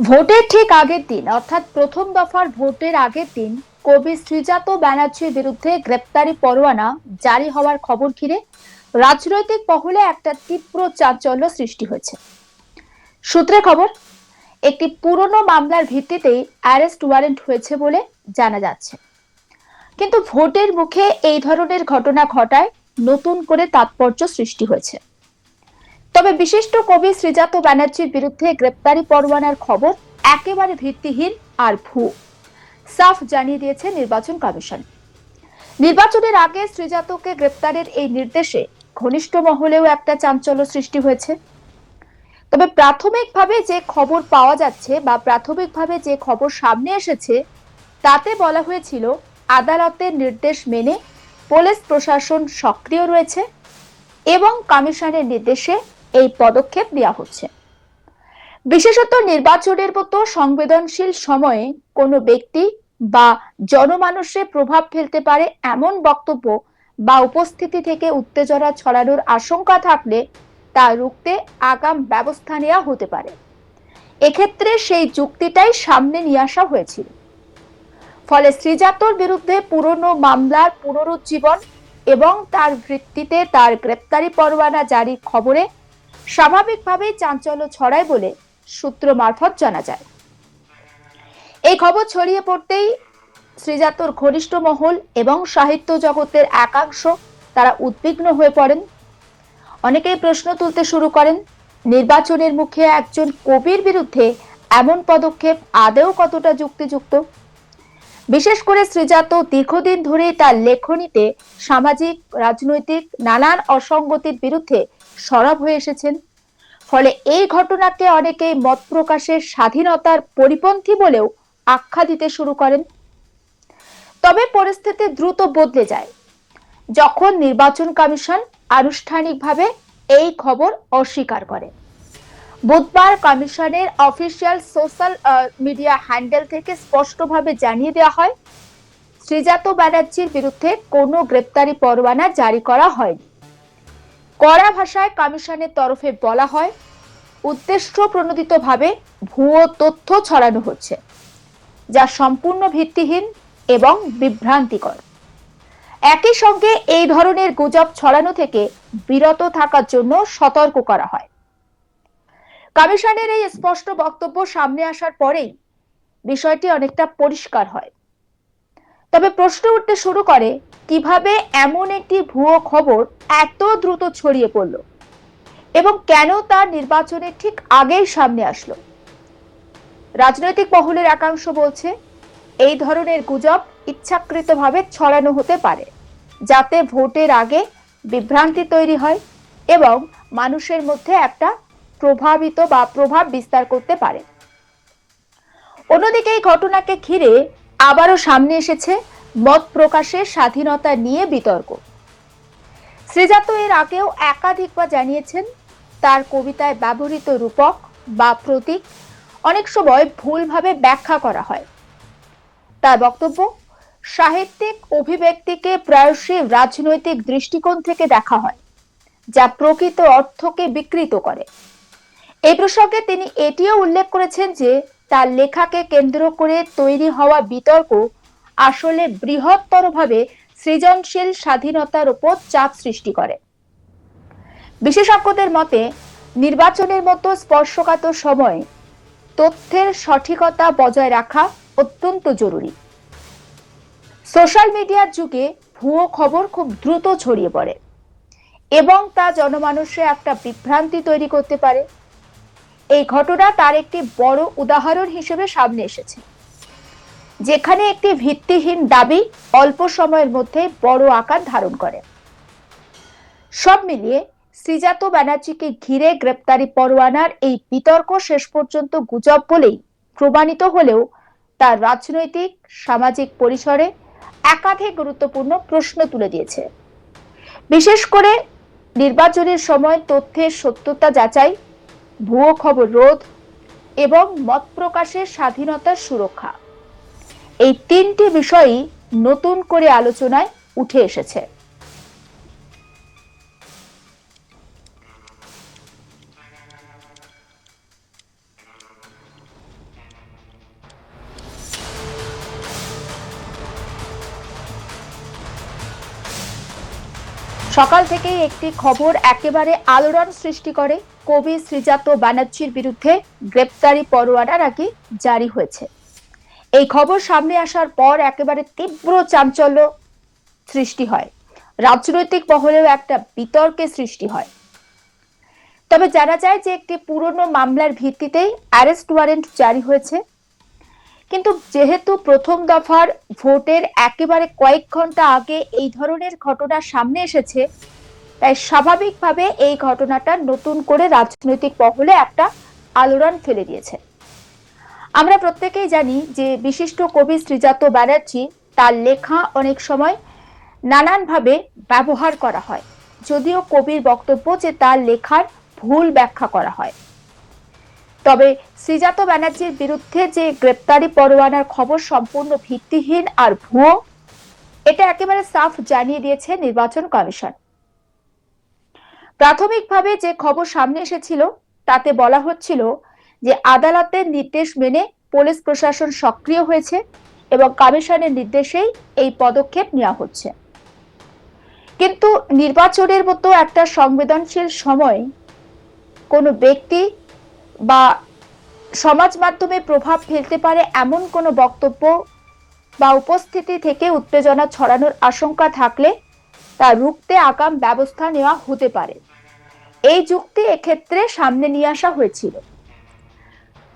ভোটের ঠিক আগের দিন অর্থাৎ প্রথম দফার ভোটের আগের দিন কবি শ্রীজাত ব্যানার্জির বিরুদ্ধে গ্রেপ্তারি পরোয়ানা জারি হওয়ার খবর ঘিরে রাজনৈতিক মহলে একটা তীব্র চাঞ্চল্য সৃষ্টি হয়েছে। সূত্রে খবর, একটি পুরনো মামলার ভিত্তিতেই অ্যারেস্ট ওয়ারেন্ট হয়েছে বলে জানা যাচ্ছে। কিন্তু ভোটের মুখে এই ধরনের ঘটনা ঘটায় নতুন করে তাৎপর্য সৃষ্টি হয়েছে। তবে বিশিষ্ট কবি শ্রীজাত ব্যানার্জির বিরুদ্ধে গ্রেপ্তারি পরোয়ানার খবর একেবারে ভিত্তিহীন আর ভুয়ো, সাফ জানিয়ে দিয়েছে নির্বাচন কমিশন। নির্বাচনের আগে শ্রীজাতকে গ্রেপ্তারের এই নির্দেশে ঘনিষ্ঠ মহলেও একটা চাঞ্চল্য সৃষ্টি হয়েছে। তবে প্রাথমিকভাবে যে খবর পাওয়া যাচ্ছে বা প্রাথমিকভাবে যে খবর সামনে এসেছে তাতে বলা হয়েছিল আদালতের নির্দেশ মেনে পুলিশ প্রশাসন সক্রিয় রয়েছে এবং কমিশনের নির্দেশে এই পদক্ষেপ নেওয়া হচ্ছে। বিশেষত নির্বাচনের মতো সংবেদনশীল সময়ে কোনো ব্যক্তি বা জনমানুষে প্রভাব ফেলতে পারে এমন বক্তব্য বা উপস্থিতি থেকে উত্তেজনা ছড়ানোর আশঙ্কা থাকলে তা রুখতে আগাম ব্যবস্থা নেওয়া হতে পারে। এক্ষেত্রে সেই যুক্তিটাই সামনে নিয়ে আসা হয়েছিল। ফলে শ্রীজাতর বিরুদ্ধে পুরনো মামলার পুনরুজ্জীবন এবং তার ভিত্তিতে তার গ্রেপ্তারি পরোয়ানা জারির খবরে স্বাভাবিকভাবেই চাঞ্চল্য ছড়ায় বলে সূত্র মারফত জানা যায়। এই খবর ছড়িয়ে পড়তেই শ্রীজাতর ঘনিষ্ঠ মহল এবং সাহিত্য জগতের একাংশ তারা উদ্বিগ্ন হয়ে পড়েন। অনেকেই প্রশ্ন তুলতে শুরু করেন, নির্বাচনের মুখে একজন কবির বিরুদ্ধে এমন পদক্ষেপ আদৌ কতটা যুক্তিযুক্ত। বিশেষ করে শ্রীজাত দীর্ঘদিন ধরেই তার লেখনীতে সামাজিক রাজনৈতিক নানান অসঙ্গতির বিরুদ্ধে সরব হয়ে এসেছেন। ফলে এই ঘটনাকে অনেকেই মত প্রকাশের স্বাধীনতার পরিপন্থী বলেও আখ্যা দিতে শুরু করেন। তবে পরিস্থিতি দ্রুত বদলে যায় যখন নির্বাচন কমিশন আনুষ্ঠানিকভাবে এই খবর অস্বীকার করে। বুধবার কমিশনের অফিসিয়াল সোশ্যাল মিডিয়া হ্যান্ডেল থেকে স্পষ্টভাবে জানিয়ে দেওয়া হয়, শ্রীজাত ব্যানার্জির বিরুদ্ধে কোনো গ্রেপ্তারি পরোয়ানা জারি করা হয়নি। কড়া ভাষায় কমিশনের তরফে বলা হয়, উদ্দেশ্য প্রণোদিতভাবে ভুয়ো তথ্য ছড়ানো হচ্ছে, যা সম্পূর্ণ ভিত্তিহীন এবং বিভ্রান্তিকর। একই সঙ্গে এই ধরনের গুজব ছড়ানো থেকে বিরত থাকার জন্য সতর্ক করা হয়। কমিশনের এই স্পষ্ট বক্তব্য সামনে আসার পরেই বিষয়টি অনেকটা পরিষ্কার হয়। তবে প্রশ্ন উঠতে শুরু করে, কিভাবে এমন একটি ভুয়ো খবর এত দ্রুত ছড়িয়ে পড়ল এবং কেন তা নির্বাচনের ঠিক আগেই সামনে আসলো। রাজনৈতিক মহলের একাংশ বলছে, এই ধরনের গুজব ইচ্ছাকৃতভাবে ছড়ানো হতে পারে যাতে ভোটের আগে বিভ্রান্তি তৈরি হয় এবং মানুষের মধ্যে একটা প্রভাব বিস্তার করতে পারে। অন্যদিকে এই ঘটনাকে ঘিরে আবারও সামনে এসেছে মত প্রকাশের স্বাধীনতা নিয়ে বিতর্ক। শ্রীজাত এর আগেও একাধিকবার জানিয়েছেন, তার কবিতায় ব্যবহৃত রূপক বা প্রতীক অনেক সময় ভুলভাবে ব্যাখ্যা করা হয়। তার বক্তব্য, সাহিত্যিক অভিব্যক্তিকে প্রায়শই রাজনৈতিক দৃষ্টিকোণ থেকে দেখা হয়, যা প্রকৃত অর্থকে বিকৃত করে। এই প্রসঙ্গে তিনি এটিও উল্লেখ করেছেন যে তার লেখাকে কেন্দ্র করে তৈরি হওয়া বিতর্ক আসলে বৃহত্তরভাবে সৃজনশীল স্বাধীনতার উপর চাপ সৃষ্টি করে। বিশেষজ্ঞদের মতে, নির্বাচনের মতো স্পর্শকাতর সময়ে তথ্যের সঠিকতা বজায় রাখা অত্যন্ত জরুরি। সোশ্যাল মিডিয়ার যুগে ভুয়ো খবর খুব দ্রুত ছড়িয়ে পড়ে এবং তা জনমানুষে একটা বিভ্রান্তি তৈরি করতে পারে। এই ঘটনা তার একটি বড় উদাহরণ হিসেবে সামনে এসেছে, যেখানে একটি ভিত্তিহীন দাবি অল্প সময়ের মধ্যে বড় আকার ধারণ করে। সব মিলিয়ে শ্রীজাত ব্যানার্জিকে ঘিরে গ্রেপ্তারি পরোয়ানার এই বিতর্ক শেষ পর্যন্ত গুজব বলেই প্রমাণিত হলেও তার রাজনৈতিক সামাজিক পরিসরে একাধিক গুরুত্বপূর্ণ প্রশ্ন তুলে দিয়েছে। বিশেষ করে নির্বাচনের সময় তথ্যের সত্যতা যাচাই, ভুয়ো খবর রোধ এবং মত প্রকাশের স্বাধীনতার সুরক্ষা, এই তিনটি বিষয়ই নতুন করে আলোচনায় উঠে এসেছে। সকাল থেকেই একটি খবর একেবারে আলোড়ন সৃষ্টি করে। কবি শ্রীজাত ব্যানার্জির বিরুদ্ধে গ্রেপ্তারি পরোয়ানা নাকি জারি হয়েছে। এই খবর সামনে আসার পর একেবারে তীব্র চাঞ্চল্য সৃষ্টি হয়, রাজনৈতিক মহলেও একটা বিতর্কের সৃষ্টি হয়। তবে জানা যায় যে একটি পুরনো মামলার ভিত্তিতেই অ্যারেস্ট ওয়ারেন্ট জারি হয়েছে। কিন্তু যেহেতু প্রথম দফার ভোটের একেবারে কয়েক ঘন্টা আগে এই ধরনের ঘটনা সামনে এসেছে, তাই স্বাভাবিকভাবে এই ঘটনাটা নতুন করে রাজনৈতিক মহলে একটা আলোড়ন ফেলে দিয়েছে। আমরা প্রত্যেকেই জানি যে বিশিষ্ট কবি শ্রীজাত ব্যানার্জি, তার লেখা অনেক সময় নানানভাবে ব্যবহার করা হয়, যদিও কবির বক্তব্য যে তার লেখার ভুল ব্যাখ্যা করা হয়। তবে শ্রীজাত ব্যানার্জির বিরুদ্ধে যে গ্রেপ্তারি পরোয়ানার খবর সম্পূর্ণ ভিত্তিহীন আর ভুয়ো, এটা একেবারে সাফ জানিয়ে দিয়েছে নির্বাচন কমিশন। প্রাথমিকভাবে যে খবর সামনে এসেছিল তাতে বলা হচ্ছিল যে আদালতের নির্দেশ মেনে পুলিশ প্রশাসন সক্রিয় হয়েছে এবং কমিশনের নির্দেশেই এই পদক্ষেপ নেওয়া হচ্ছে। কিন্তু নির্বাচনের মতো একটা সংবেদনশীল সময় কোনো ব্যক্তি বা সমাজ মাধ্যমে প্রভাব ফেলতে পারে এমন কোনো বক্তব্য বা উপস্থিতি থেকে উত্তেজনা ছড়ানোর আশঙ্কা থাকলে তা রুখতে আগাম ব্যবস্থা নেওয়া হতে পারে, এই যুক্তি এক্ষেত্রে সামনে নিয়ে আসা হয়েছিল।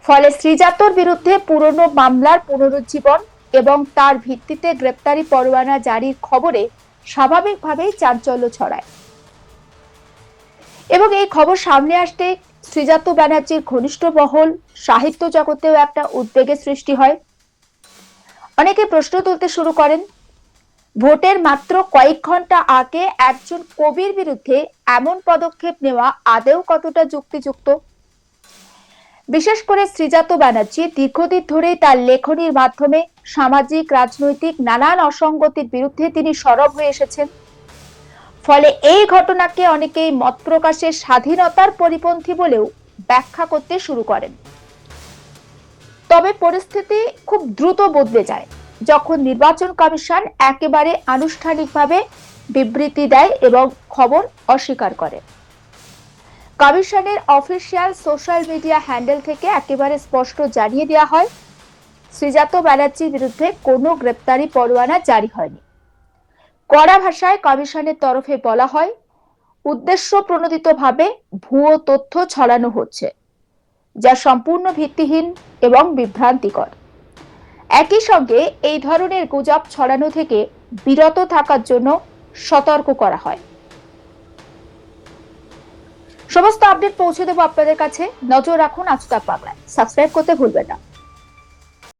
ফলে শ্রীজাতর বিরুদ্ধে পুরনো মামলার পুনরুজ্জীবন এবং তার ভিত্তিতে গ্রেপ্তারি পরোয়ানা জারির খবরে স্বাভাবিকভাবেই চাঞ্চল্য ছড়ায়। এবং এই খবর সামনে আসতে শ্রীজাত ব্যানার্জির ঘনিষ্ঠ মহল, সাহিত্য জগতেও একটা উদ্বেগের সৃষ্টি হয়। অনেকে প্রশ্ন তুলতে শুরু করেন, ভোটের মাত্র কয়েক ঘন্টা আগে একজন কবির বিরুদ্ধে এমন পদক্ষেপ নেওয়া আদৌ কতটা যুক্তিযুক্ত। বিশেষ করে শ্রীজাত ব্যানার্জি দীর্ঘদিন ধরেই তার লেখনীর মাধ্যমে সামাজিক, রাজনৈতিক নানান অসঙ্গতির বিরুদ্ধে তিনি সরব হয়ে এসেছেন। ফলে এই ঘটনাকে অনেকেই মত প্রকাশের স্বাধীনতার পরিপন্থী বলেও ব্যাখ্যা করতে শুরু করেন। তবে পরিস্থিতি খুব দ্রুত বদলে যায় যখন নির্বাচন কমিশন একেবারে আনুষ্ঠানিকভাবে বিবৃতি দেয় এবং খবর অস্বীকার করে। কমিশনের অফিসিয়াল সোশ্যাল মিডিয়া হ্যান্ডেল থেকে একেবারে স্পষ্ট জানিয়ে দেওয়া হয়, শ্রীজাত ব্যানার্জির বিরুদ্ধে কোনো গ্রেপ্তারি পরোয়ানা জারি হয়নি। কড়া ভাষায় কমিশনের তরফে বলা হয়, উদ্দেশ্য প্রণোদিতভাবে ভুয়ো তথ্য ছড়ানো হচ্ছে, যা সম্পূর্ণ ভিত্তিহীন এবং বিভ্রান্তিকর। একই সঙ্গে এই ধরনের গুজব ছড়ানো থেকে বিরত থাকার জন্য সতর্ক করা হয়। সমস্ত আপডেট পৌঁছে দেবো আপনাদের কাছে। নজর রাখুন আজ তাক বাংলায়। সাবস্ক্রাইব করতে ভুলবেন না।